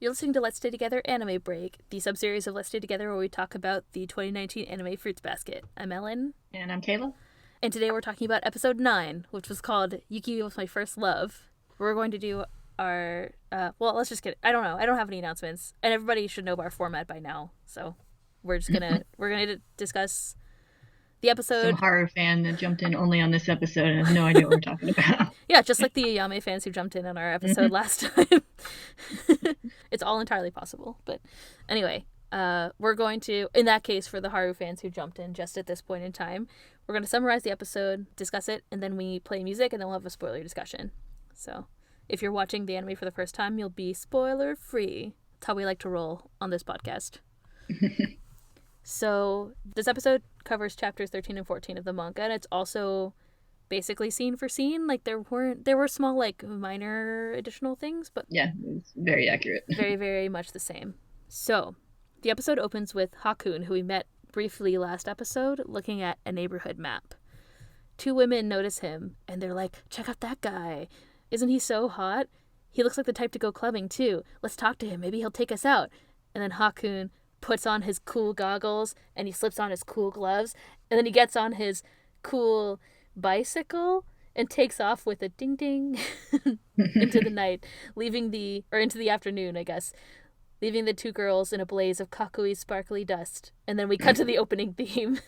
You're listening to Let's Stay Together Anime Break, the sub-series of Let's Stay Together where we talk about the 2019 anime Fruits Basket. I'm Ellen. And I'm Kayla. And today we're talking about episode 9, which was called Yuki Was My First Love. We're going to do our, let's just get, I don't know, I don't have any announcements. And everybody should know our format by now. So we're just gonna, we're gonna discuss the episode. Some Haru fan that jumped in only on this episode and has no idea what we're talking about. Yeah, just like the Ayame fans who jumped in on our episode last time. It's all entirely possible. But anyway, we're going to, in that case, for the Haru fans who jumped in just at this point in time, we're going to summarize the episode, discuss it, and then we play music, and then we'll have a spoiler discussion. So if you're watching the anime for the first time, you'll be spoiler-free. That's how we like to roll on this podcast. So this episode covers chapters 13 and 14 of the manga, and it's also basically scene for scene. Like there were small like minor additional things, but yeah, it's very accurate. Very, very much the same. So the episode opens with Hakun, who we met briefly last episode, looking at a neighborhood map. Two women notice him, and they're like, check out that guy. Isn't he so hot? He looks like the type to go clubbing too. Let's talk to him. Maybe he'll take us out. And then Hakun puts on his cool goggles, and he slips on his cool gloves, and then he gets on his cool bicycle and takes off with a ding ding into the night, into the afternoon, I guess, leaving the two girls in a blaze of kakui sparkly dust. And then we cut to the opening theme.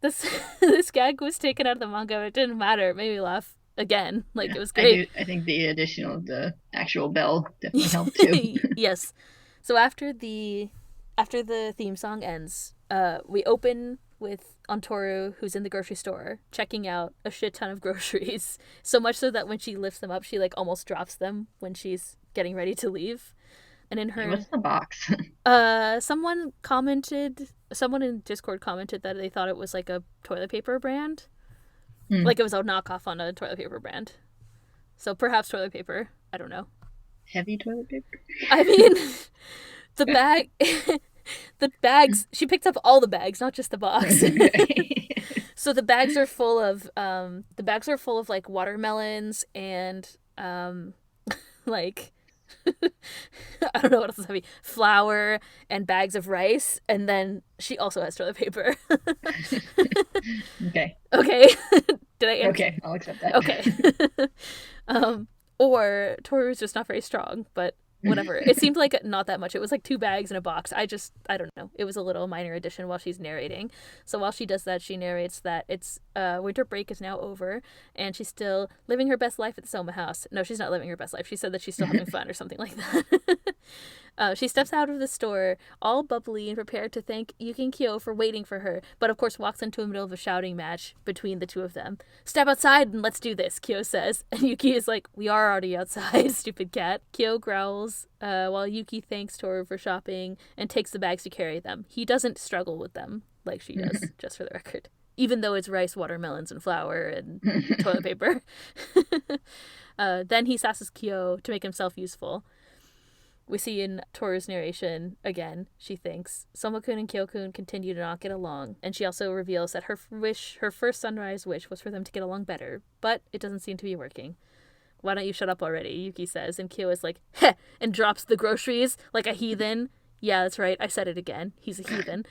This gag was taken out of the manga, but it didn't matter. It made me laugh again. Like, it was great. I think the addition of the actual bell definitely helped too. Yes. So after the theme song ends, we open with Antoru, who's in the grocery store, checking out a shit ton of groceries. So much so that when she lifts them up, she like almost drops them when she's getting ready to leave. And in her... What's the box? Someone in Discord commented that they thought it was like a toilet paper brand. Like it was a knockoff on a toilet paper brand. So perhaps toilet paper. I don't know. Heavy toilet paper? I mean, the bag... The bags, she picked up all the bags, not just the box. So the bags are full of like watermelons and like I don't know what else is heavy. Flour and bags of rice, and then she also has toilet paper. Okay. Did I answer? Okay, I'll accept that. Okay. Or Toru's just not very strong, but whatever. It seemed like not that much. It was like 2 bags in a box. I don't know. It was a little minor addition while she's narrating. So while she does that, she narrates that it's winter break is now over and she's still living her best life at the Sohma house. No, she's not living her best life. She said that she's still having fun or something like that. She steps out of the store, all bubbly and prepared to thank Yuki and Kyo for waiting for her, but of course walks into the middle of a shouting match between the two of them. Step outside and let's do this, Kyo says. And Yuki is like, we are already outside, stupid cat. Kyo growls while Yuki thanks Toru for shopping and takes the bags to carry them. He doesn't struggle with them like she does, just for the record. Even though it's rice, watermelons, and flour and toilet paper. Then he sasses Kyo to make himself useful. We see in Toru's narration, again, she thinks, Soma-kun and Kyo-kun continue to not get along, and she also reveals that her first sunrise wish was for them to get along better, but it doesn't seem to be working. Why don't you shut up already, Yuki says, and Kyo is like, heh, and drops the groceries like a heathen. Yeah, that's right, I said it again. He's a heathen.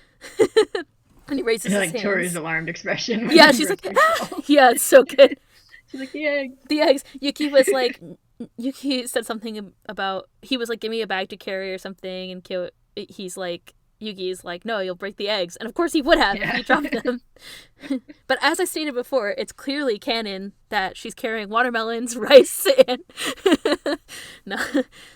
And he raises his hands. Like Toru's alarmed expression. Yeah, she's like, ah! Yeah, it's so good. She's like, the eggs. The eggs. Yuki said something about, he was like, give me a bag to carry or something, and Yuki's like, no, you'll break the eggs. And of course he would have if he dropped them. But as I stated before, it's clearly canon that she's carrying watermelons, rice, and... No.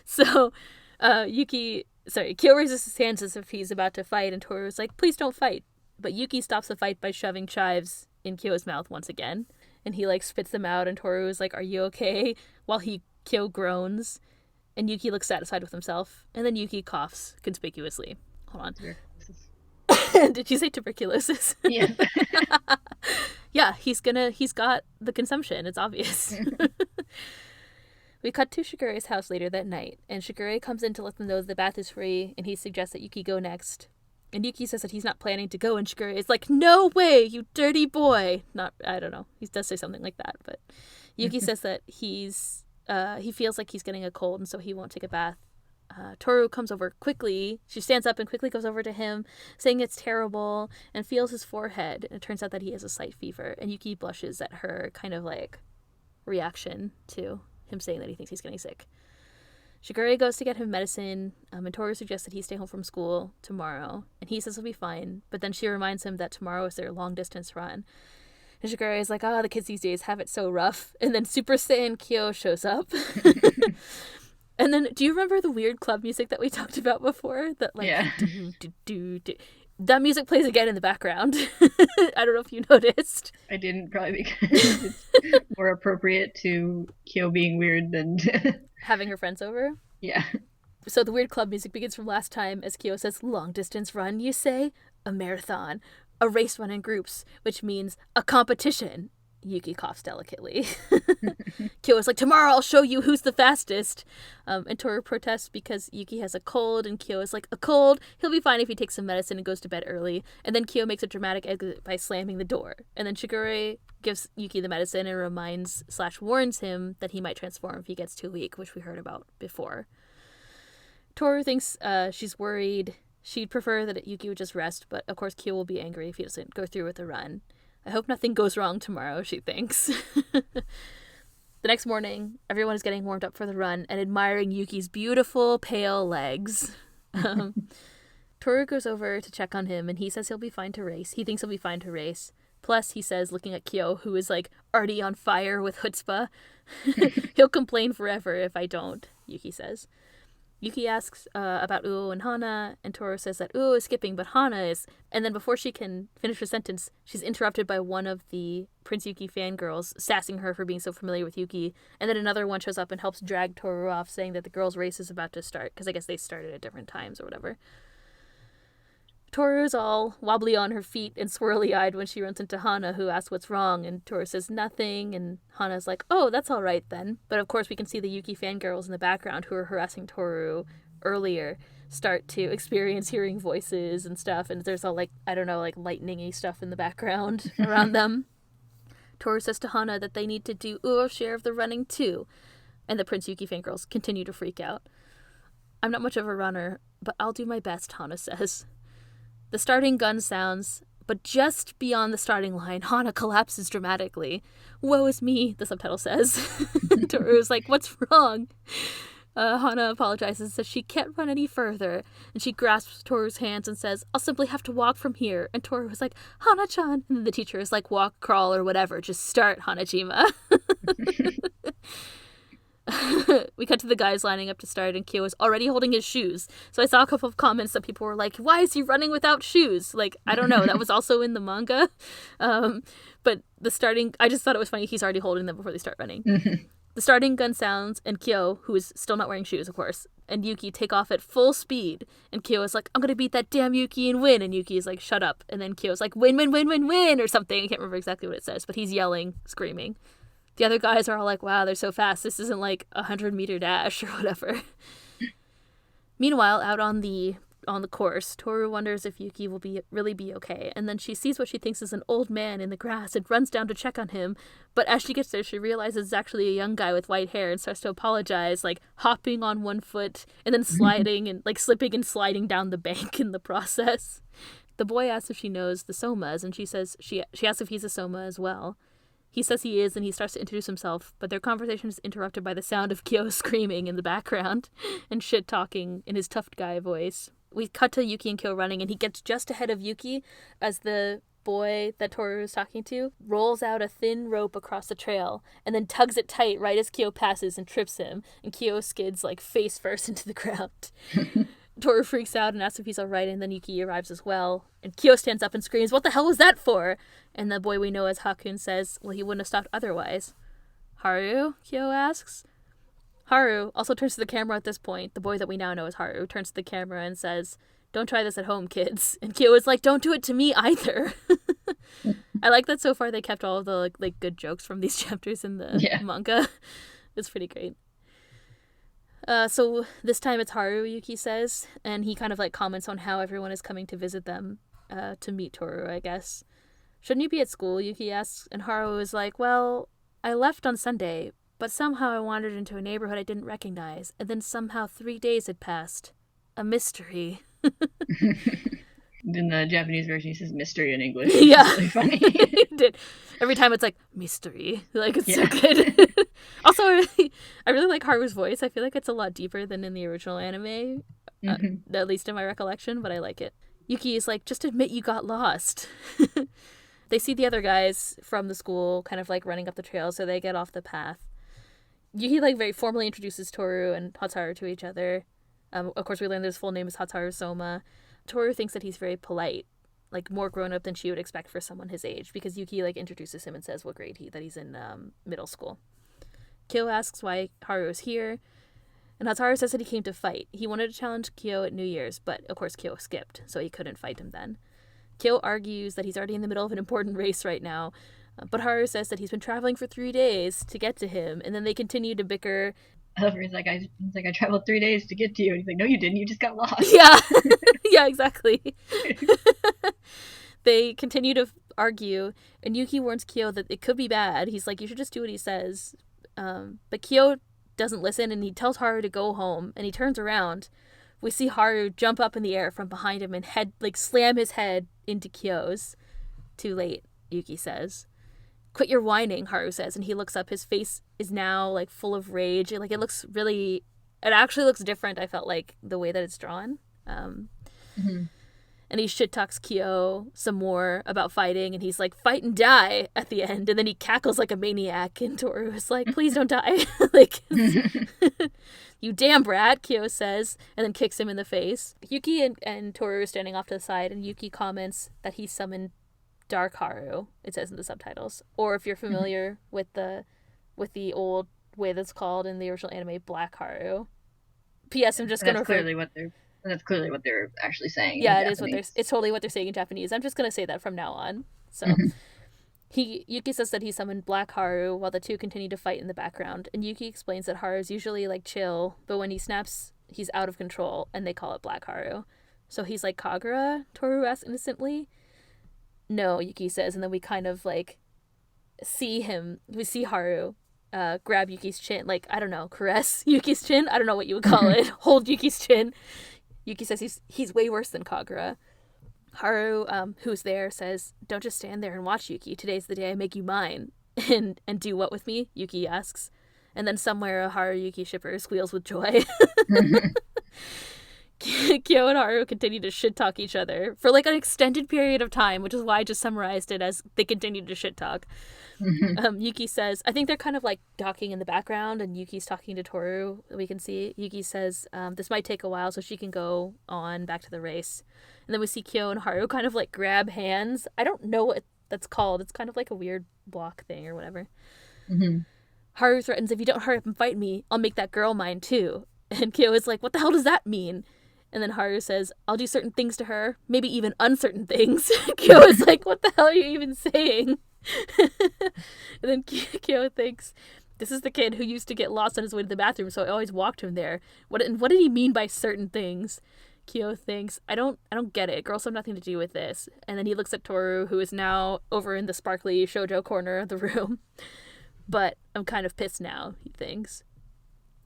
So, Kyo raises his hands as if he's about to fight, and Toru's like, please don't fight. But Yuki stops the fight by shoving chives in Kyo's mouth once again. And he, like, spits them out, and Toru is like, are you okay? While Kyo groans, and Yuki looks satisfied with himself. And then Yuki coughs conspicuously. Hold on. Did you say tuberculosis? Yeah. Yeah, he's got the consumption. It's obvious. We cut to Shigure's house later that night, and Shigure comes in to let them know the bath is free, and he suggests that Yuki go next. And Yuki says that he's not planning to go, and Shigure is like, no way, you dirty boy. I don't know. He does say something like that, but Yuki says that he's he feels like he's getting a cold, and so he won't take a bath. Toru comes over quickly. She stands up and quickly goes over to him, saying it's terrible, and feels his forehead. And it turns out that he has a slight fever, and Yuki blushes at her kind of like reaction to him saying that he thinks he's getting sick. Shigure goes to get him medicine, and Toru suggests that he stay home from school tomorrow, and he says he'll be fine, but then she reminds him that tomorrow is their long-distance run. And Shigure is like, the kids these days have it so rough. And then Super Saiyan Kyo shows up. And then, do you remember the weird club music that we talked about before? That like, yeah. do. That music plays again in the background. I don't know if you noticed. I didn't, probably because it's more appropriate to Kyo being weird than having her friends over. Yeah. So the weird club music begins from last time as Kyo says, long distance run, you say? A marathon. A race run in groups, which means a competition. Yuki coughs delicately. Kyo is like, tomorrow I'll show you who's the fastest. And Toru protests because Yuki has a cold, and Kyo is like, a cold? He'll be fine if he takes some medicine and goes to bed early. And then Kyo makes a dramatic exit by slamming the door. And then Shigure gives Yuki the medicine and reminds/warns him that he might transform if he gets too weak, which we heard about before. Toru thinks she's worried. She'd prefer that Yuki would just rest, but of course Kyo will be angry if he doesn't go through with the run. I hope nothing goes wrong tomorrow, she thinks. The next morning, everyone is getting warmed up for the run and admiring Yuki's beautiful, pale legs. Toru goes over to check on him, and he says he'll be fine to race. He thinks he'll be fine to race. Plus, he says, looking at Kyo, who is, like, already on fire with chutzpah, he'll complain forever if I don't, Yuki says. Yuki asks about Uo and Hana, and Toru says that Uo is skipping, but Hana is... And then before she can finish her sentence, she's interrupted by one of the Prince Yuki fangirls, sassing her for being so familiar with Yuki. And then another one shows up and helps drag Toru off, saying that the girls' race is about to start, because I guess they started at different times or whatever. Toru's all wobbly on her feet and swirly-eyed when she runs into Hana, who asks what's wrong, and Toru says nothing, and Hana's like, oh, that's all right then. But of course we can see the Yuki fangirls in the background who were harassing Toru earlier start to experience hearing voices and stuff, and there's all, like, I don't know, like, lightning-y stuff in the background around them. Toru says to Hana that they need to do Uo's share of the running too, and the Prince Yuki fangirls continue to freak out. I'm not much of a runner, but I'll do my best, Hana says. The starting gun sounds, but just beyond the starting line, Hana collapses dramatically. Woe is me, the subtitle says. Toru's like, what's wrong? Hana apologizes, says she can't run any further, and she grasps Toru's hands and says, I'll simply have to walk from here. And Toru is like, Hana-chan. And then the teacher is like, walk, crawl, or whatever, just start, Hanajima. We cut to the guys lining up to start, and Kyo is already holding his shoes. So I saw a couple of comments that people were like, why is he running without shoes? Like, I don't know, that was also in the manga. But the starting, I just thought it was funny, he's already holding them before they start running. The starting gun sounds, and Kyo, who is still not wearing shoes, of course, and Yuki take off at full speed. And Kyo is like, I'm gonna beat that damn Yuki and win. And Yuki is like, shut up. And then Kyo's like, win, win, win, win, win, or something. I can't remember exactly what it says, but he's yelling, screaming. The other guys are all like, wow, they're so fast. This isn't like a 100-meter dash or whatever. Meanwhile, out on the course, Toru wonders if Yuki will really be okay. And then she sees what she thinks is an old man in the grass and runs down to check on him. But as she gets there, she realizes it's actually a young guy with white hair and starts to apologize, like hopping on one foot and then sliding and like slipping and sliding down the bank in the process. The boy asks if she knows the Sohmas, and she says she asks if he's a Sohma as well. He says he is, and he starts to introduce himself, but their conversation is interrupted by the sound of Kyo screaming in the background and shit-talking in his tough guy voice. We cut to Yuki and Kyo running, and he gets just ahead of Yuki as the boy that Toru is talking to rolls out a thin rope across the trail and then tugs it tight right as Kyo passes and trips him, and Kyo skids like face first into the ground. Toru freaks out and asks if he's alright, and then Yuki arrives as well. And Kyo stands up and screams, what the hell was that for? And the boy we know as Hakun says, well, he wouldn't have stopped otherwise. Haru? Kyo asks. Haru also turns to the camera at this point. The boy that we now know as Haru turns to the camera and says, don't try this at home, kids. And Kyo is like, don't do it to me either. I like that so far they kept all of the like good jokes from these chapters in the manga. It's pretty great. So this time it's Haru, Yuki says, and he kind of like comments on how everyone is coming to visit them to meet Toru, I guess. Shouldn't you be at school, Yuki asks, and Haru is like, well, I left on Sunday, But somehow I wandered into a neighborhood I didn't recognize, and then somehow 3 days had passed. A mystery. In the Japanese version, he says mystery in English, which Yeah. is really funny. It did. Every time it's like, mystery. Like, it's so good. Also, I really like Haru's voice. I feel like it's a lot deeper than in the original anime, at least in my recollection, but I like it. Yuki is like, just admit you got lost. They see the other guys from the school kind of like running up the trail, so they get off the path. Yuki like very formally introduces Toru and Hatsuharu to each other. Of course, we learn that his full name is Hatsuharu Sohma. Toru thinks that he's very polite, like more grown up than she would expect for someone his age, because Yuki like introduces him and says what grade that he's in middle school. Kyo asks why Haru is here, and Hatsuharu says that he came to fight. He wanted to challenge Kyo at New Year's, but of course Kyo skipped, so he couldn't fight him then. Kyo argues that he's already in the middle of an important race right now, but Haru says that he's been traveling for 3 days to get to him, and then they continue to bicker. He's like, I traveled 3 days to get to you. And he's like, no, you didn't. You just got lost. Yeah, yeah, exactly. They continue to argue, and Yuki warns Kyo that it could be bad. He's like, you should just do what he says. But Kyo doesn't listen, and he tells Haru to go home, and he turns around. We see Haru jump up in the air from behind him and slam his head into Kyo's. Too late, Yuki says. Quit your whining, Haru says, and he looks up. His face is now like full of rage. It actually looks different, I felt like, the way that it's drawn. And he shit talks Kyo some more about fighting, and he's like, fight and die at the end, and then he cackles like a maniac, and Toru is like, please don't die. Like, you damn brat, Kyo says, and then kicks him in the face. Yuki and Toru are standing off to the side, and Yuki comments that he summoned Dark Haru, it says in the subtitles. Or if you're familiar with the old way that's called in the original anime, Black Haru. P.S. I'm just going to refer... That's clearly what they're actually saying. Yeah, it is it's totally what they're saying in Japanese. I'm just going to say that from now on. So Yuki says that he summoned Black Haru while the two continue to fight in the background. And Yuki explains that Haru's usually like chill, but when he snaps, he's out of control, and they call it Black Haru. So he's like Kagura, Toru asks innocently. No, Yuki says, and then we kind of like see Haru grab Yuki's chin, like, I don't know, caress Yuki's chin? I don't know what you would call it. Hold Yuki's chin. Yuki says he's way worse than Kagura. Haru, who's there, says, don't just stand there and watch, Yuki. Today's the day I make you mine. And do what with me? Yuki asks. And then somewhere a Haru-Yuki shipper squeals with joy. Kyo and Haru continue to shit-talk each other for like an extended period of time, which is why I just summarized it as they continue to shit-talk. Yuki says, I think they're kind of like talking in the background, and Yuki's talking to Toru. We can see Yuki says, this might take a while so she can go on back to the race. And then we see Kyo and Haru kind of like grab hands. I don't know what that's called. It's kind of like a weird block thing or whatever. Haru threatens, if you don't hurry up and fight me, I'll make that girl mine too. And Kyo is like, what the hell does that mean? And then Haru says, I'll do certain things to her, maybe even uncertain things. Kyo is like, what the hell are you even saying? And then Kyo thinks, this is the kid who used to get lost on his way to the bathroom, so I always walked him there. What did he mean by certain things? Kyo thinks, I don't get it. Girls have nothing to do with this. And then he looks at Toru, who is now over in the sparkly shoujo corner of the room. But I'm kind of pissed now, he thinks.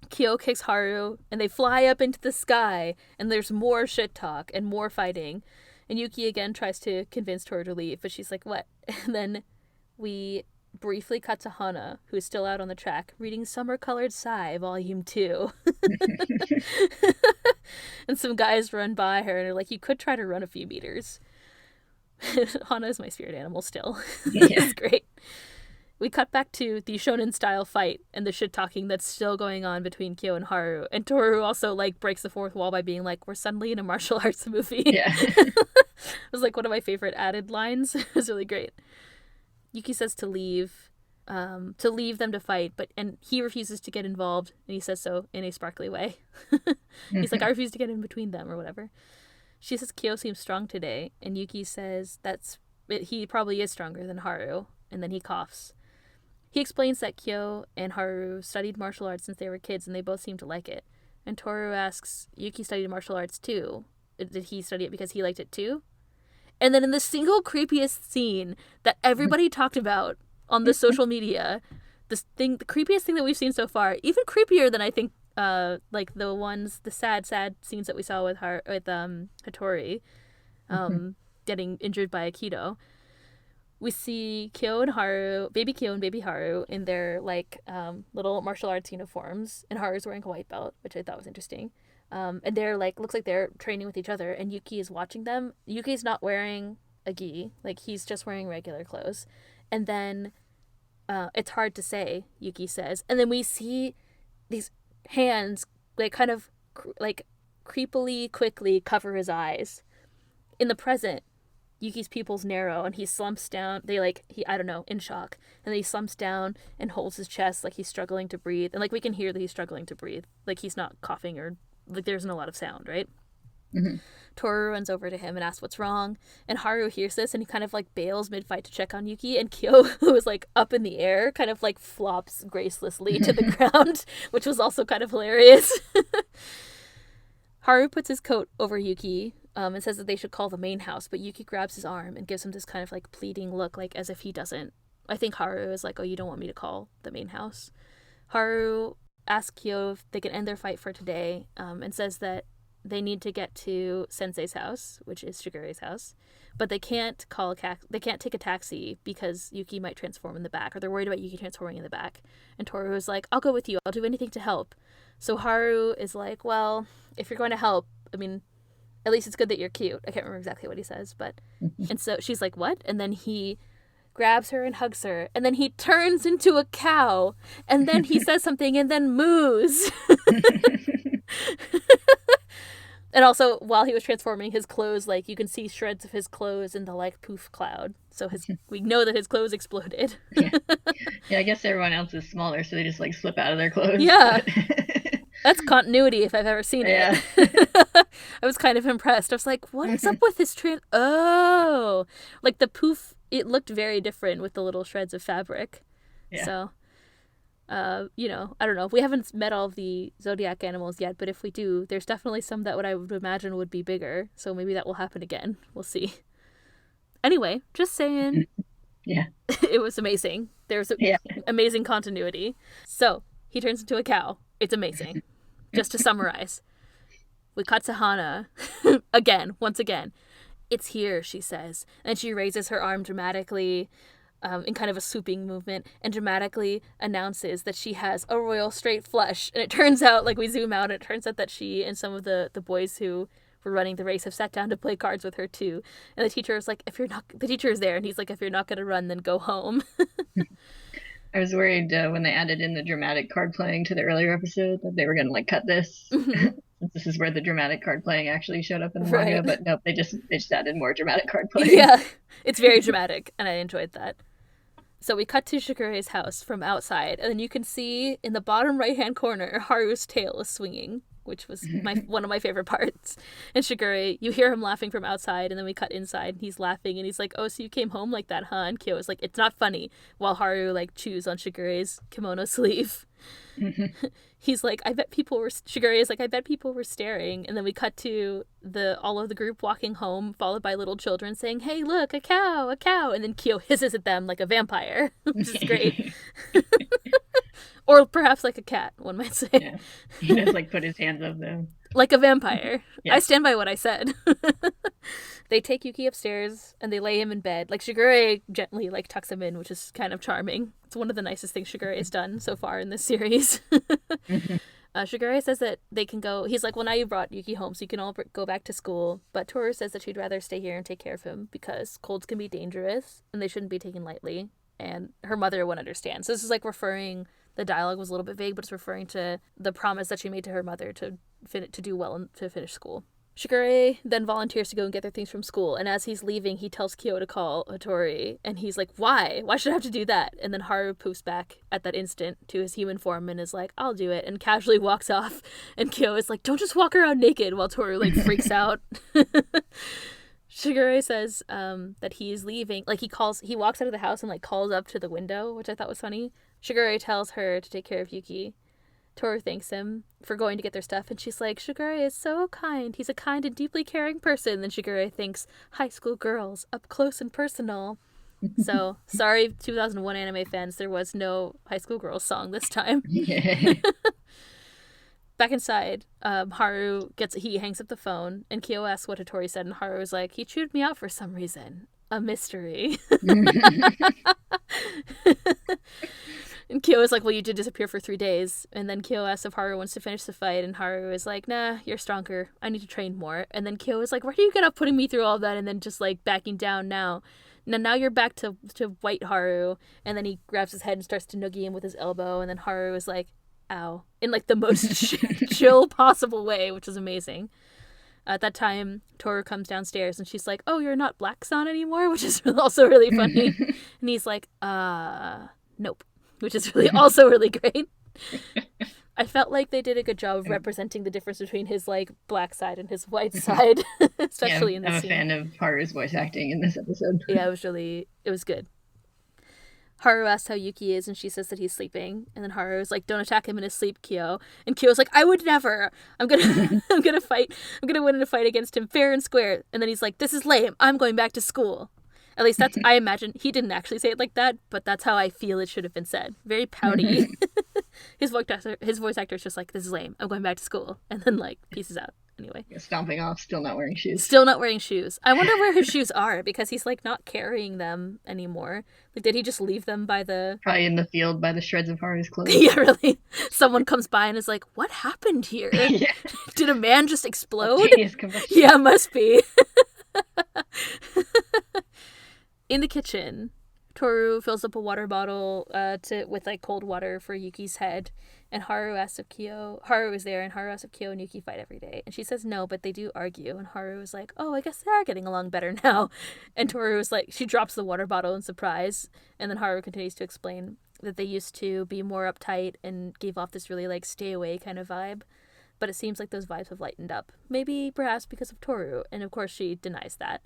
Kyo kicks Haru, and they fly up into the sky, and there's more shit talk and more fighting. And Yuki again tries to convince Toru to leave, but she's like, what? And then we briefly cut to Hana, who's still out on the track, reading Summer Colored Sai, Volume 2. And some guys run by her, and are like, you could try to run a few meters. Hana is my spirit animal still. It's great. We cut back to the shonen-style fight and the shit-talking that's still going on between Kyo and Haru. And Toru also, like, breaks the fourth wall by being like, we're suddenly in a martial arts movie. Yeah. It was, like, one of my favorite added lines. It was really great. Yuki says to leave them to fight, and he refuses to get involved, and he says so in a sparkly way. He's like, I refuse to get in between them, or whatever. She says Kyo seems strong today, and Yuki says he probably is stronger than Haru, and then he coughs. He explains that Kyo and Haru studied martial arts since they were kids, and they both seem to like it. And Toru asks, Yuki studied martial arts too. Did he study it because he liked it too? And then in the single creepiest scene that everybody talked about on the social media, the creepiest thing that we've seen so far, even creepier than I think like the sad scenes that we saw with Hattori getting injured by Aikido. We see Kyo and Haru, baby Kyo and baby Haru, in their like little martial arts uniforms, and Haru's wearing a white belt, which I thought was interesting. And they're like, looks like they're training with each other, and Yuki is watching them. Yuki's not wearing a gi, like he's just wearing regular clothes. And then it's hard to say, Yuki says. And then we see these hands like kind of like creepily quickly cover his eyes. In the present, Yuki's pupils narrow and he slumps down. I don't know, in shock. And then he slumps down and holds his chest like he's struggling to breathe. And like we can hear that he's struggling to breathe. Like he's not coughing or like there isn't a lot of sound, right? Mm-hmm. Toru runs over to him and asks what's wrong. And Haru hears this and he kind of like bails mid-fight to check on Yuki. And Kyo, who is like up in the air, kind of like flops gracelessly to the ground, which was also kind of hilarious. Haru puts his coat over Yuki and says that they should call the main house, but Yuki grabs his arm and gives him this kind of like pleading look, like as if he doesn't. I think Haru is like, oh, you don't want me to call the main house. Haru asks Kyo if they can end their fight for today and says that they need to get to Sensei's house, which is Shigure's house, but they can't take a taxi because Yuki might transform in the back, or they're worried about Yuki transforming in the back. And Toru is like, I'll go with you. I'll do anything to help. So Haru is like, well, if you're going to help, I mean, at least it's good that you're cute. I can't remember exactly what he says, but... And so she's like, what? And then he grabs her and hugs her, and then he turns into a cow, and then he says something, and then moos. And also, while he was transforming, his clothes, like, you can see shreds of his clothes in the, like, poof cloud. So we know that his clothes exploded. Yeah, I guess everyone else is smaller, so they just, like, slip out of their clothes. Yeah. That's continuity if I've ever seen it. Yeah. I was kind of impressed. I was like, what is up with this Oh! Like, the poof, it looked very different with the little shreds of fabric. Yeah. So... I don't know. We haven't met all of the zodiac animals yet, but if we do, there's definitely some that I would imagine would be bigger. So maybe that will happen again. We'll see. Anyway, just saying. Yeah. It was amazing. There's amazing continuity. So he turns into a cow. It's amazing. Just to summarize, we cut to Hana once again. It's here, she says, and she raises her arm dramatically. In kind of a swooping movement, and dramatically announces that she has a royal straight flush. And it turns out, like, we zoom out, and it turns out that she and some of the boys who were running the race have sat down to play cards with her too. And the teacher is like, the teacher is there, and he's like, if you're not gonna run, then go home. I was worried when they added in the dramatic card playing to the earlier episode that they were gonna like cut this. Mm-hmm. This is where the dramatic card playing actually showed up in the manga, but nope, they just added more dramatic card playing. Yeah, it's very dramatic, and I enjoyed that. So we cut to Shigure's house from outside, and then you can see in the bottom right-hand corner, Haru's tail is swinging, which was one of my favorite parts. And Shigure, you hear him laughing from outside, and then we cut inside, and he's laughing, and he's like, oh, so you came home like that, huh? And Kyo is like, it's not funny, while Haru, like, chews on Shigure's kimono sleeve. He's like, Shigure is like, I bet people were staring. And then we cut to all of the group walking home, followed by little children saying, hey, look, a cow. And then Kyo hisses at them like a vampire, which is great. Or perhaps like a cat, one might say. Yeah. He just like put his hands up them. Like a vampire. Yeah. I stand by what I said. They take Yuki upstairs and they lay him in bed. Like, Shigure gently like tucks him in, which is kind of charming. It's one of the nicest things Shigure has done so far in this series. Shigure says that they can go. He's like, well, now you brought Yuki home, so you can all go back to school. But Toru says that she'd rather stay here and take care of him because colds can be dangerous and they shouldn't be taken lightly. And her mother won't understand. So this is like referring. The dialogue was a little bit vague, but it's referring to the promise that she made to her mother to do well and to finish school. Shigure then volunteers to go and get their things from school, and as he's leaving, he tells Kyo to call Hattori, and he's like, why? Why should I have to do that? And then Haru poofs back at that instant to his human form and is like, I'll do it, and casually walks off, and Kyo is like, don't just walk around naked, while Toru, like, freaks out. Shigure says that he's leaving, like, he walks out of the house and, like, calls up to the window, which I thought was funny. Shigure tells her to take care of Yuki. Toru thanks him for going to get their stuff, and she's like, Shigure is so kind. He's a kind and deeply caring person. Then Shigure thinks, high school girls, up close and personal. So, sorry 2001 anime fans, there was no High School Girls song this time. Yeah. Back inside, Haru hangs up the phone, and Kyo asks what Hattori said, and Haru is like, he chewed me out for some reason. A mystery. And Kyo is like, well, you did disappear for 3 days. And then Kyo asks if Haru wants to finish the fight, and Haru is like, nah, you're stronger. I need to train more. And then Kyo is like, where do you get up putting me through all that and then just like backing down now? Now you're back to white Haru. And then he grabs his head and starts to noogie him with his elbow. And then Haru is like, ow, in like the most chill possible way, which is amazing. At that time, Toru comes downstairs and she's like, oh, you're not Black Sun anymore, which is also really funny. And he's like, nope, which is also really great. I felt like they did a good job of representing the difference between his like black side and his white side, especially in this scene. I'm a fan of Haru's voice acting in this episode. Yeah, it was good. Haru asks how Yuki is, and she says that he's sleeping. And then Haru is like, don't attack him in his sleep, Kyo. And Kyo's like, I would never. I'm gonna fight. I'm gonna win in a fight against him fair and square. And then he's like, this is lame. I'm going back to school. At least that's, I imagine, he didn't actually say it like that, but that's how I feel it should have been said. Very pouty. His voice actor is just like, this is lame. I'm going back to school. And then like, pieces out. Anyway. Stomping off, still not wearing shoes. Still not wearing shoes. I wonder where his shoes are, because he's like not carrying them anymore. Like, did he just leave them by the... Probably in the field by the shreds of Haru's clothes. Yeah, really. Someone comes by and is like, what happened here? Yeah. Did a man just explode? Combustion. Yeah, must be. In the kitchen, Toru fills up a water bottle with like cold water for Yuki's head, and Haru is there, and Haru asks if Kyo and Yuki fight every day, and she says no, but they do argue, and Haru is like, oh, I guess they are getting along better now, and Toru is like, she drops the water bottle in surprise, and then Haru continues to explain that they used to be more uptight and gave off this really like stay away kind of vibe, but it seems like those vibes have lightened up, maybe perhaps because of Toru, and of course she denies that.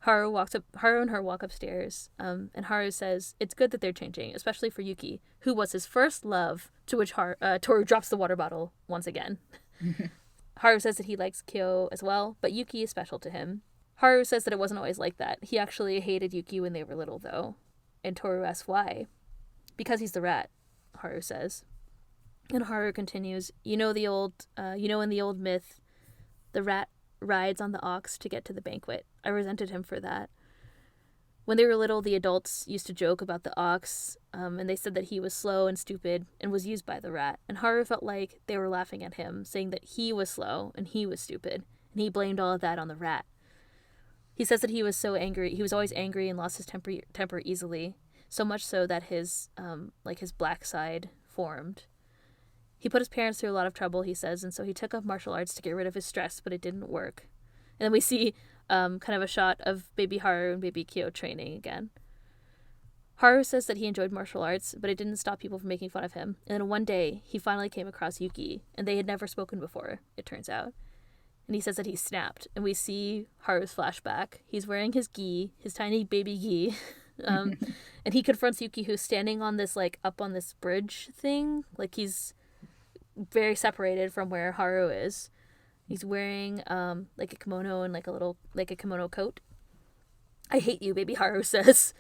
Haru and her walk upstairs, and Haru says it's good that they're changing, especially for Yuki, who was his first love, to which Toru drops the water bottle once again. Haru says that he likes Kyo as well, but Yuki is special to him. Haru says that it wasn't always like that. He actually hated Yuki when they were little, though. And Toru asks why. Because he's the rat, Haru says. And Haru continues, in the old myth, the rat rides on the ox to get to the banquet. I resented him for that. When they were little, the adults used to joke about the ox, and they said that he was slow and stupid and was used by the rat. And Haru felt like they were laughing at him, saying that he was slow and he was stupid, and he blamed all of that on the rat. He says that he was so angry. He was always angry and lost his temper easily, so much so that his black side formed. He put his parents through a lot of trouble, he says, and so he took up martial arts to get rid of his stress, but it didn't work. And then we see kind of a shot of baby Haru and baby Kyo training again. Haru says that he enjoyed martial arts, but it didn't stop people from making fun of him. And then one day, he finally came across Yuki, and they had never spoken before, it turns out. And he says that he snapped, and we see Haru's flashback. He's wearing his gi, his tiny baby gi, and he confronts Yuki, who's standing on this, like, up on this bridge thing. Like, he's very separated from where Haru is. He's wearing like a kimono and like a kimono coat. I hate you, baby Haru says,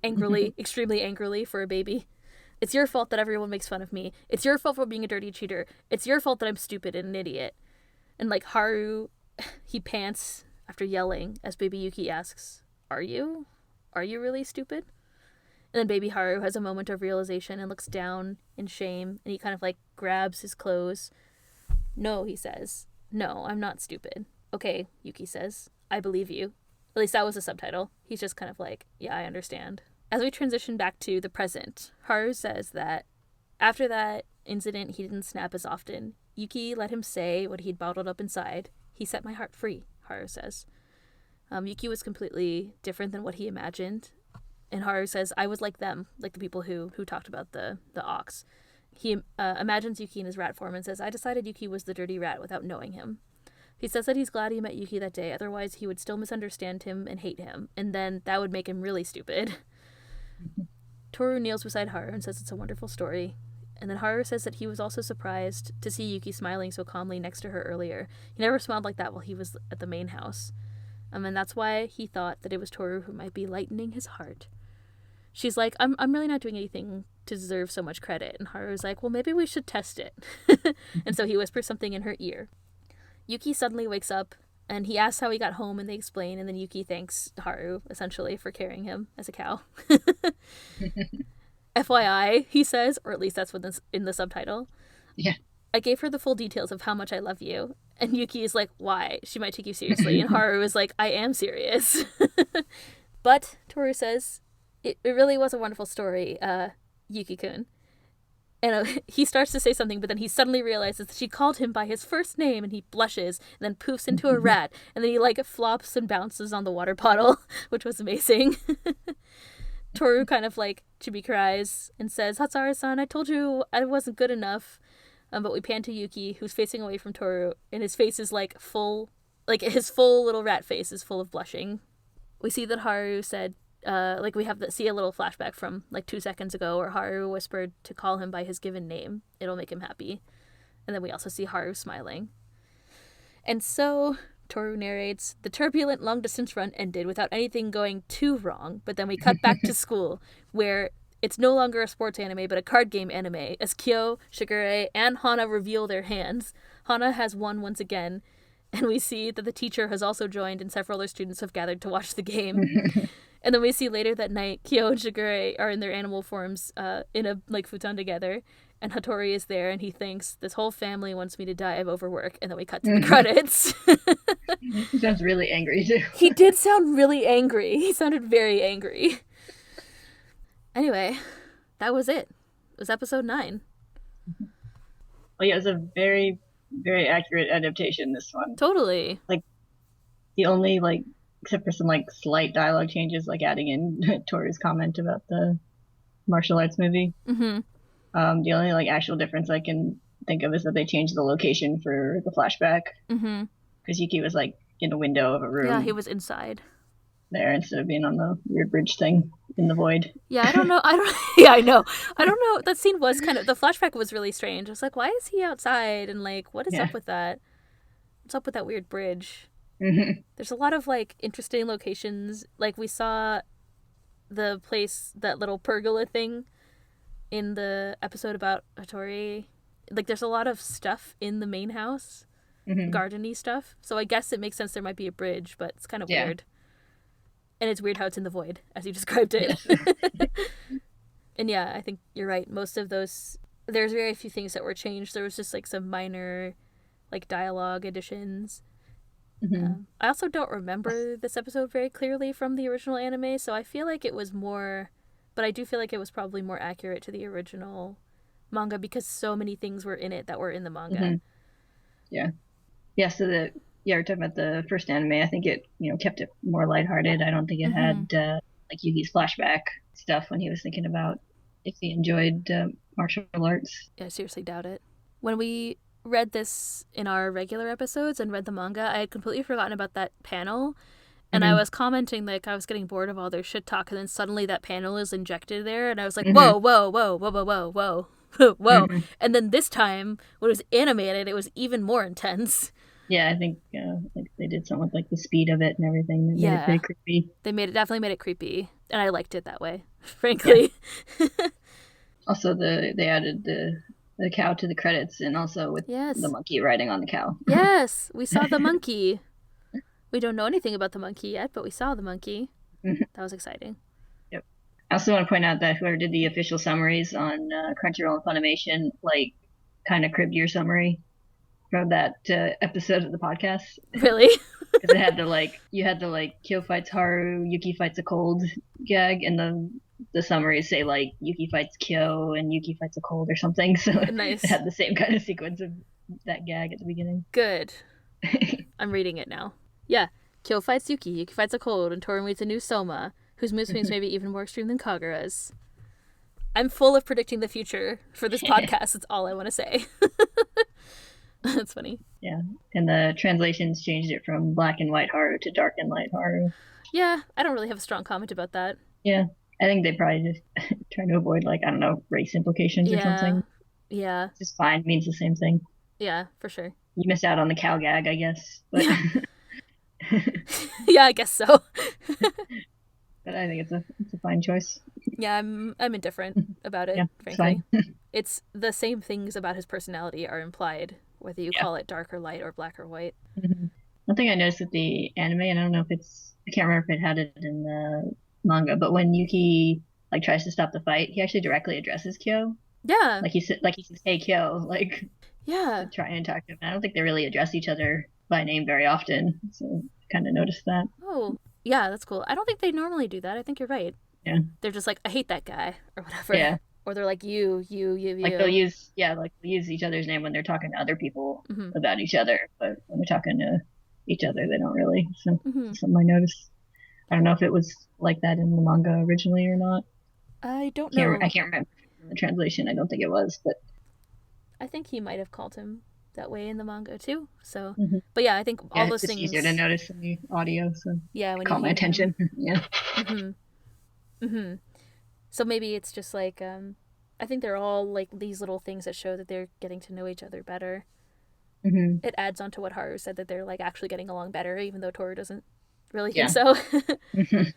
angrily, extremely angrily for a baby. It's your fault that everyone makes fun of me. It's your fault for being a dirty cheater. It's your fault that I'm stupid and an idiot. And like Haru, he pants after yelling as baby Yuki asks, Are you? Are you really stupid? And then baby Haru has a moment of realization and looks down in shame, and he kind of like grabs his clothes. No, he says. No, I'm not stupid. Okay, Yuki says. I believe you. At least that was the subtitle. He's just kind of like, yeah, I understand. As we transition back to the present, Haru says that after that incident, he didn't snap as often. Yuki let him say what he'd bottled up inside. He set my heart free, Haru says. Yuki was completely different than what he imagined. And Haru says, I was like them, like the people who talked about the ox. He imagines Yuki in his rat form and says, I decided Yuki was the dirty rat without knowing him. He says that he's glad he met Yuki that day, otherwise he would still misunderstand him and hate him, and then that would make him really stupid. Toru kneels beside Haru and says it's a wonderful story. And then Haru says that he was also surprised to see Yuki smiling so calmly next to her earlier. He never smiled like that while he was at the main house. And that's why he thought that it was Toru who might be lightening his heart. she's like, I'm really not doing anything to deserve so much credit. And Haru's like, well, maybe we should test it. And so he whispers something in her ear. Yuki suddenly wakes up and he asks how he got home, and they explain, and then Yuki thanks Haru, essentially, for carrying him as a cow. FYI, he says, or at least that's what's in the subtitle. Yeah. I gave her the full details of how much I love you. And Yuki is like, why? She might take you seriously. And Haru is like, I am serious. But Toru says, it really was a wonderful story, Yuki-kun. And he starts to say something, but then he suddenly realizes that she called him by his first name, and he blushes, and then poofs into a rat, and then he, like, flops and bounces on the water bottle, which was amazing. Toru kind of, like, chibi cries and says, Hatsuharu-san, I told you I wasn't good enough. But we pan to Yuki, who's facing away from Toru, and his face is, like, full, like, his full little rat face is full of blushing. We see that Haru said, we see a little flashback from, like, 2 seconds ago where Haru whispered to call him by his given name. It'll make him happy. And then we also see Haru smiling. And so, Toru narrates, the turbulent long-distance run ended without anything going too wrong, but then we cut back to school, where it's no longer a sports anime, but a card game anime, as Kyo, Shigure, and Hana reveal their hands. Hana has won once again, and we see that the teacher has also joined, and several other students have gathered to watch the game. And then we see later that night, Kyo and Shigure are in their animal forms in a, like, futon together. And Hattori is there, and he thinks, this whole family wants me to die of overwork. And then we cut to the credits. He sounds really angry, too. He did sound really angry. He sounded very angry. Anyway, that was it. It was episode 9. Well, yeah, it was a very, very accurate adaptation, this one. Totally. Like, the only, like, except for some, like, slight dialogue changes, like adding in Toru's comment about the martial arts movie. Mm-hmm. The only, like, actual difference I can think of is that they changed the location for the flashback. Mm-hmm. Because Yuki was, like, in a window of a room. Yeah, he was inside. There, instead of being on the weird bridge thing in the void. Yeah, I don't know. Yeah, I know. I don't know. That scene was kind of, the flashback was really strange. I was like, why is he outside? And, like, what is up with that? What's up with that weird bridge? Mm-hmm. There's a lot of, like, interesting locations. Like, we saw the place, that little pergola thing in the episode about Hattori. Like, there's a lot of stuff in the main house, garden-y stuff. So I guess it makes sense there might be a bridge, but it's kind of weird. And it's weird how it's in the void, as you described it. Yes. And yeah, I think you're right. Most of those, there's very few things that were changed. There was just, like, some minor, like, dialogue additions. I also don't remember this episode very clearly from the original anime, so I feel like it was more, but I do feel like it was probably more accurate to the original manga because so many things were in it that were in the manga. Yeah, so we're talking about the first anime. I think it, kept it more lighthearted. I don't think it had, like, Yugi's flashback stuff when he was thinking about if he enjoyed martial arts. Yeah, I seriously doubt it. When we read this in our regular episodes and read the manga, I had completely forgotten about that panel, and I was commenting, like, I was getting bored of all their shit talk, and then suddenly that panel is injected there, and I was like, whoa, whoa, whoa, whoa, whoa, whoa, whoa, whoa. And then this time, when it was animated, it was even more intense. Yeah, I think like they did something with, like, the speed of it and everything that made it pretty creepy. They definitely made it creepy, and I liked it that way, frankly. Yeah. Also, they added the cow to the credits, and also with the monkey riding on the cow. Yes, we saw the monkey. We don't know anything about the monkey yet, but we saw the monkey. That was exciting. Yep. I also want to point out that whoever did the official summaries on Crunchyroll and Funimation, like, kind of cribbed your summary from that episode of the podcast. Really? Because it had you had the Kyo fights Haru, Yuki fights a cold gag, and the summaries say, like, Yuki fights Kyo and Yuki fights a cold or something. So nice. It had the same kind of sequence of that gag at the beginning. Good. I'm reading it now. Yeah. Kyo fights Yuki, Yuki fights a cold, and Toru meets a new Soma, whose mood swings may be even more extreme than Kagura's. I'm full of predicting the future for this podcast. That's all I want to say. That's funny. Yeah. And the translations changed it from black and white Haru to dark and light Haru. Yeah. I don't really have a strong comment about that. Yeah. I think they probably just trying to avoid, like, I don't know, race implications or something. Yeah. It's just fine. It means the same thing. Yeah, for sure. You missed out on the cow gag, I guess. But... Yeah, I guess so. but I think it's a fine choice. Yeah, I'm indifferent about it, Yeah, it's frankly. fine. It's the same things about his personality are implied, whether you Yeah. call it dark or light or black or white. hmm One thing I noticed with the anime, and I don't know if I can't remember if it had it in the manga, but when Yuki like tries to stop the fight, he actually directly addresses Kyo. Yeah, Like he says, "Hey Kyo," like yeah. to try and talk to him. I don't think they really address each other by name very often, so kind of noticed that. Oh, yeah, that's cool. I don't think they normally do that. I think you're right. Yeah, They're just like, I hate that guy, or whatever. yeah. Or they're like, Like they'll you. use like they'll use each other's name when they're talking to other people Mm-hmm. about each other, but when they're talking to each other, they don't really. So Mm-hmm. it's something I noticed. I don't know if it was like that in the manga originally or not. I don't I know. can't remember from the translation. I don't think it was, but I think he might have called him that way in the manga too. So, hmm but yeah, I think yeah, all it's those just easier to things. notice in the audio, so Yeah, it when you caught my hear him. attention. Yeah. Mm-hmm. Mm-hmm. So maybe it's just like I think they're all like these little things that show that they're getting to know each other better. hmm It adds on to what Haru said that they're like actually getting along better, even though Toru doesn't really think Yeah. so. hmm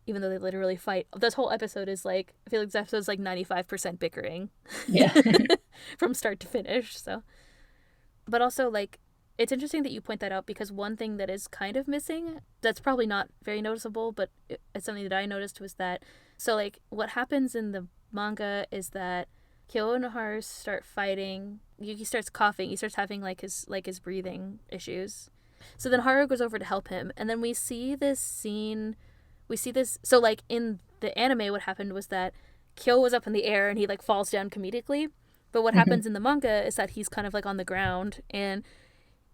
Even though they literally fight. This whole episode is like I feel like this episode's like 95% bickering Yeah. from start to finish. So, but also like it's interesting that you point that out because one thing that is kind of missing that's probably not very noticeable, but it's something that I noticed was that so like what happens in the manga is that Kyo and Haru start fighting. Yuki starts coughing. He starts having like his breathing issues. So then Haru goes over to help him, and then we see this scene. We see this. So like in the anime, what happened was that Kyo was up in the air and he like falls down comedically. But what hmm happens in the manga is that he's kind of like on the ground, and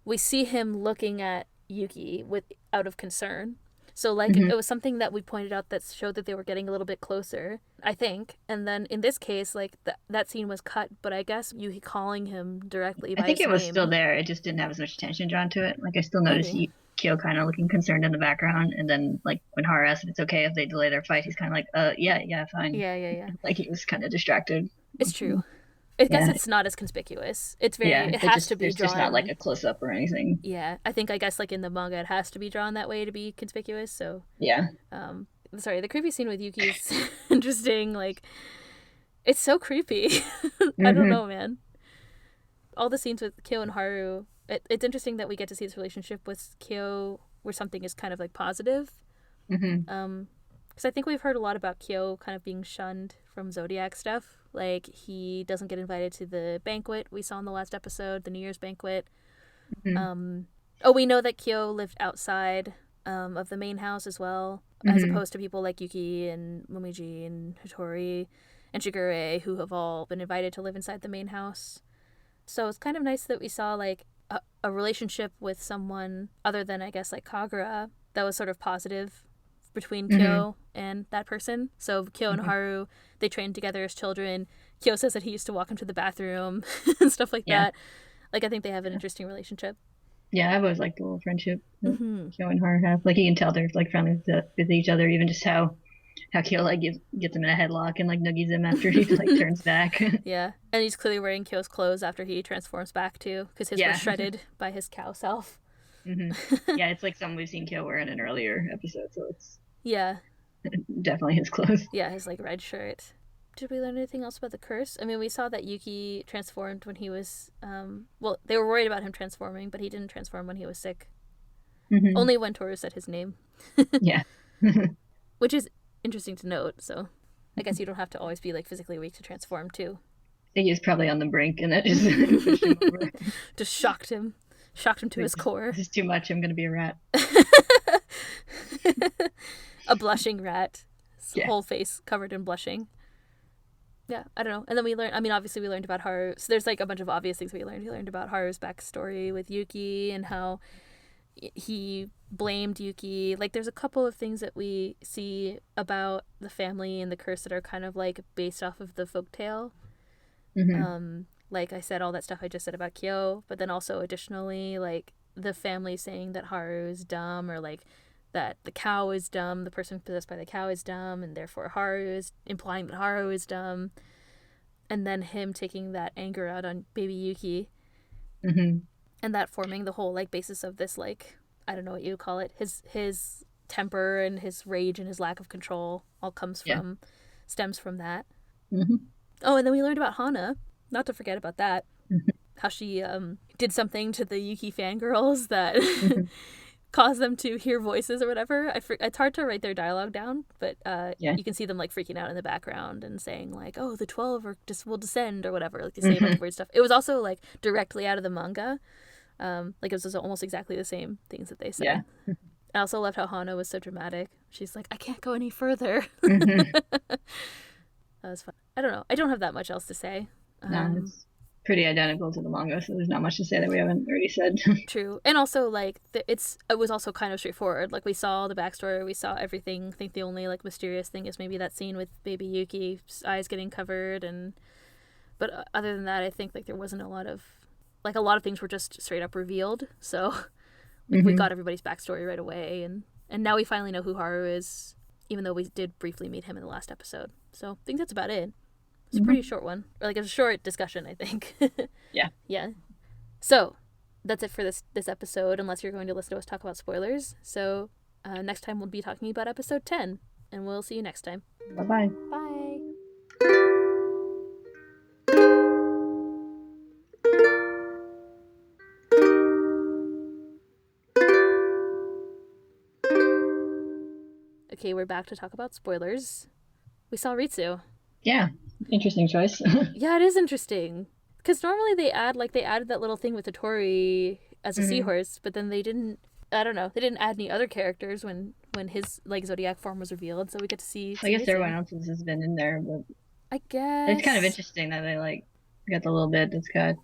we see him looking at Yuki with out of concern. So like hmm it was something that we pointed out that showed that they were getting a little bit closer, I think. And then in this case, like that scene was cut, but I guess Yuki calling him directly I by think his it was still name. there. It just didn't have as much attention drawn to it. Like I still noticed Maybe. Kyo kind of looking concerned in the background, and then like when Haru asked if it's okay if they delay their fight, he's kind of like, yeah, yeah, fine. Yeah, yeah, yeah. Like he was kind of distracted. It's true. I guess Yeah, it's not as conspicuous. It's very. yeah. It has to be There's just not like drawn. a close up or anything. Yeah, I guess like in the manga, it has to be drawn that way to be conspicuous. So, Yeah. um, sorry, the creepy scene with Yuki is interesting. Like, it's so creepy. I don't hmm know, man. All the scenes with Kyo and Haru. It's interesting that we get to see this relationship with Kyo where something is kind of like positive. hmm Because I think we've heard a lot about Kyo kind of being shunned from zodiac stuff. Like he doesn't get invited to the banquet we saw in the last episode, the New Year's banquet. hmm Oh, we know that Kyo lived outside of the main house as well, as hmm opposed to people like Yuki and Momiji and Hitori and Shigure, who have all been invited to live inside the main house. So it's kind of nice that we saw like a relationship with someone other than I guess like Kagura that was sort of positive between hmm Kyo and that person. So Kyo and hmm Haru, they trained together as children. Kyo says that he used to walk into the bathroom and stuff like Yeah. that. Like I think they have an interesting relationship. Yeah, I've always liked the little friendship that Mm-hmm. Kyo and Haru have. Like you can tell they're like friendly with each other, even just how Kyo like gets him in a headlock and like nuggies him after he like turns back. Yeah, and he's clearly wearing Kyo's clothes after he transforms back too, because his were Yeah. shredded by his cow self. hmm Yeah, it's like something we've seen Kyo wear in an earlier episode, so it's Yeah, definitely his clothes. yeah, his like red shirt. Did we learn anything else about the curse? I mean, we saw that Yuki transformed when he was. Well, they were worried about him transforming, but he didn't transform when he was sick. hmm Only when Toru said his name, Yeah. I which is interesting to note. So, I guess you don't have to always be like physically weak to transform too. think he was probably on the brink and that just pushed him over. Just shocked him to Like, his core. this is too much. I'm gonna be a rat. A blushing rat, his Yeah. whole face covered in blushing. Yeah, I don't know. And then we learned, I mean, obviously we learned about Haru. So there's like a bunch of obvious things we learned. We learned about Haru's backstory with Yuki and how he blamed Yuki. Like there's a couple of things that we see about the family and the curse that are kind of like based off of the folktale. hmm Like I said, all that stuff I just said about Kyo, but then also additionally, like the family saying that Haru is dumb or like that the cow is dumb, the person possessed by the cow is dumb, and therefore Haru is implying that Haru is dumb, and then him taking that anger out on baby Yuki, hmm and that forming the whole like basis of this like I don't know what you call it, his temper and his rage and his lack of control all stems from that. Mm-hmm. Oh, and then we learned about Hana. Not to forget about that. Mm-hmm. How she did something to the Yuki fangirls that Mm-hmm. caused them to hear voices or whatever. It's hard to write their dialogue down, but Yeah. you can see them like freaking out in the background and saying like, "Oh, the 12 will descend" or whatever. Like they say a bunch of weird stuff. It was also like directly out of the manga. Like it was almost exactly the same things that they said. Yeah. I also loved how Hana was so dramatic. She's like, "I can't go any further." Mm-hmm. That was fun. I don't know. I don't have that much else to say. No, it's pretty identical to the manga, so there's not much to say that we haven't already said. True. And also like it was also kind of straightforward. Like we saw the backstory, we saw everything. I think the only like mysterious thing is maybe that scene with baby Yuki's eyes getting covered, but other than that, I think like there wasn't a lot of things were just straight up revealed. So like, we got everybody's backstory right away, and now we finally know who Haru is, even though we did briefly meet him in the last episode. So I think that's about it. It's a pretty short one. Or like a short discussion, I think. Yeah. Yeah. So that's it for this episode, unless you're going to listen to us talk about spoilers. So next time we'll be talking about episode 10, and we'll see you next time. Bye-bye. Bye. Okay, we're back to talk about spoilers. We saw Ritsu. Yeah. Interesting choice. Yeah, it is interesting. Because normally they added that little thing with the Tori as a seahorse, but then they didn't, I don't know, they didn't add any other characters when his like zodiac form was revealed, so we get to see I guess Ritsu. everyone else's has been in there, but I guess it's kind of interesting that they like got the little bit that's got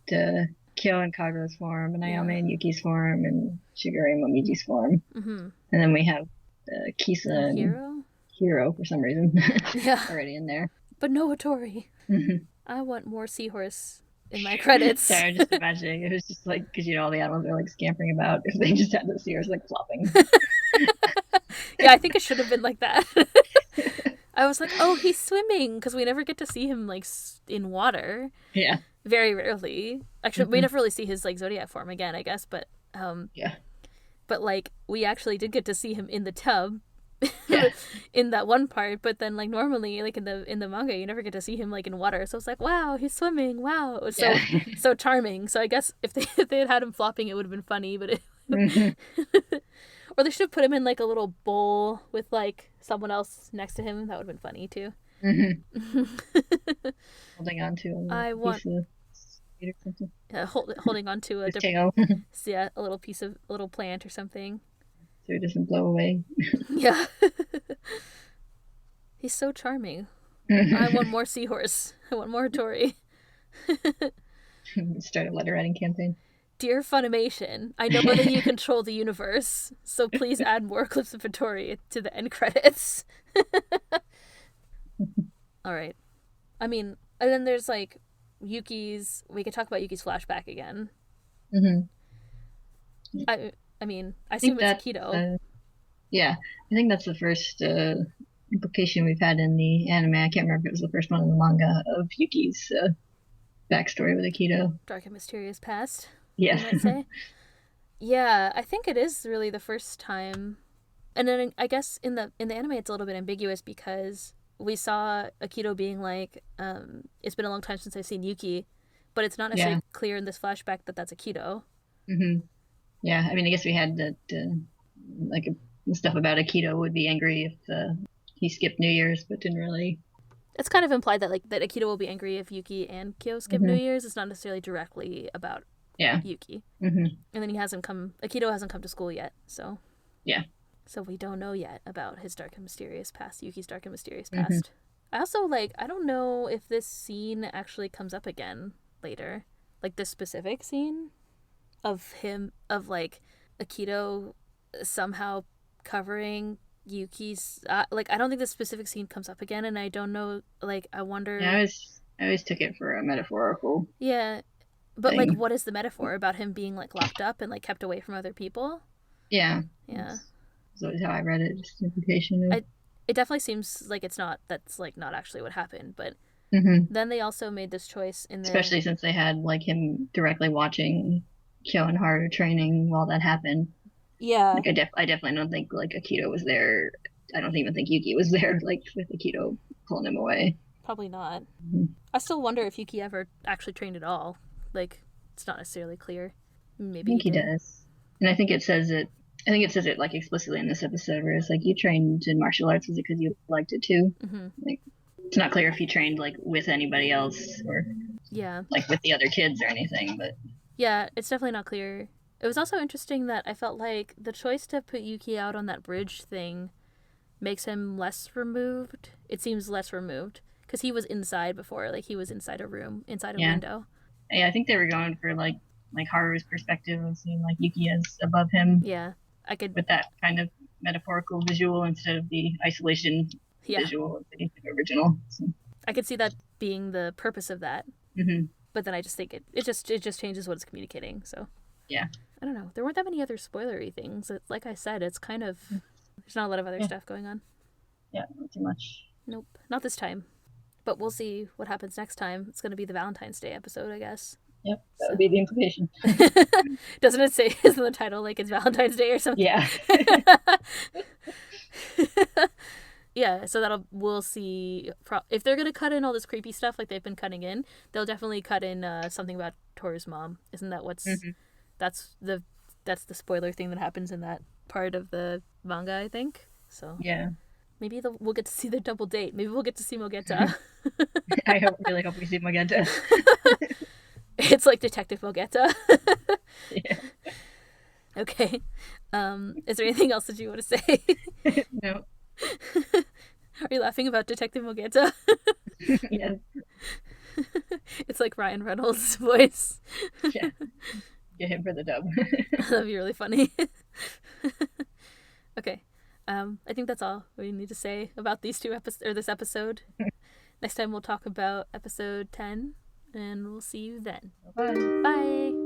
Kyo and Kago's form, and Ayame and Yuki's form, and Shigure and Momiji's form. Mm-hmm. And then we have Kisa and Hiro for some reason already in there. But no Hattori. Mm-hmm. I want more seahorse in my credits. Sorry, I'm just imagining it was just like, because all the animals are like scampering about, if they just had the seahorse like flopping. Yeah, I think it should have been like that. I was like, oh, he's swimming, because we never get to see him like in water. Yeah. Very rarely. Actually, we never really see his like zodiac form again, I guess. But yeah. But like we actually did get to see him in the tub. Yeah. In that one part, but then like normally like in the manga you never get to see him like in water, so it's like, wow, he's swimming, wow, it was so charming. So I guess if they had him flopping, it would have been funny, but or they should have put him in like a little bowl with like someone else next to him. That would have been funny too. Holding on to I want piece of or something. Holding on to a little plant or something. So it doesn't blow away. Yeah. He's so charming. I want more seahorse. I want more Tori. Start a letter writing campaign. Dear Funimation, I know that you control the universe, so please add more clips of Tori to the end credits. All right. I mean, and then there's like Yuki's. We could talk about Yuki's flashback again. I mean, I assume it's Aikido. Yeah, I think that's the first implication we've had in the anime. I can't remember if it was the first one in the manga of Yuki's backstory with Aikido. Dark and mysterious past. Yes. You might say. Yeah, I think it is really the first time. And then I guess in the anime it's a little bit ambiguous because we saw Aikido being like, it's been a long time since I've seen Yuki, but it's not necessarily clear in this flashback that that's Aikido. Yeah, I mean, I guess we had that, like, stuff about Aikido would be angry if he skipped New Year's, but didn't really. It's kind of implied that that Aikido will be angry if Yuki and Kyo skip New Year's. It's not necessarily directly about Yuki. And then Aikido hasn't come to school yet, so. Yeah. So we don't know yet about his dark and mysterious past, Yuki's dark and mysterious past. I also, I don't know if this scene actually comes up again later. Like, this specific scene of Aikido somehow covering Yuki's I don't think this specific scene comes up again, and I don't know, I wonder. Yeah, I always took it for a metaphorical. Yeah, but thing. what is the metaphor about him being locked up and kept away from other people? Yeah. That's always how I read it. Just implication. It definitely seems like that's not actually what happened, but then they also made this choice especially since they had him directly watching Kyo and Haru training while that happened. Yeah. Like I definitely don't think like Akito was there. I don't even think Yuki was there, like with Akito pulling him away. Probably not. Mm-hmm. I still wonder if Yuki ever actually trained at all. Like, it's not necessarily clear. I Maybe he think he did. does, and I think it says it. I think it says it like explicitly in this episode, where it's like you trained in martial arts, was it because you liked it too? Mm-hmm. Like it's not clear if he trained like with anybody else or Yeah. like with the other kids or anything, but Yeah, it's definitely not clear. It was also interesting that I felt like the choice to put Yuki out on that bridge thing makes him less removed. It seems less removed because he was inside before, like he was inside a room, inside a yeah, window. yeah. I think they were going for like Haru's perspective of seeing like Yuki as above him Yeah, I could. with that kind of metaphorical visual instead of the isolation Yeah, visual of the original. So, I could see that being the purpose of that. mm-hmm. But then I just think it just changes what it's communicating. So Yeah, I don't know. There weren't that many other spoilery things. Like I said, it's kind of there's not a lot of other yeah, stuff going on. yeah. Not too much. Nope, not this time. But we'll see what happens next time. It's going to be the Valentine's Day episode, I guess. Yep, that So would be the implication. doesn't it say in the title like it's Valentine's Day or something? Yeah. Yeah, so we'll see if they're gonna cut in all this creepy stuff like they've been cutting in. They'll definitely cut in something about Toru's mom. Isn't that Mm-hmm. that's the that's the spoiler thing that happens in that part of the manga? I think so. Yeah. Maybe we'll get to see their double date. Maybe we'll get to see Mogeta. Really hope we see Magenta. It's like Detective Mogeta. Yeah. Okay. Is there anything else that you want to say? No. Are you laughing about Detective Mogeta? Yeah. It's like Ryan Reynolds' voice. Yeah. Get him for the dub. That'd be really funny. Okay. I think that's all we need to say about these two episodes or this episode. Next time we'll talk about episode 10, and we'll see you then. Bye. Bye.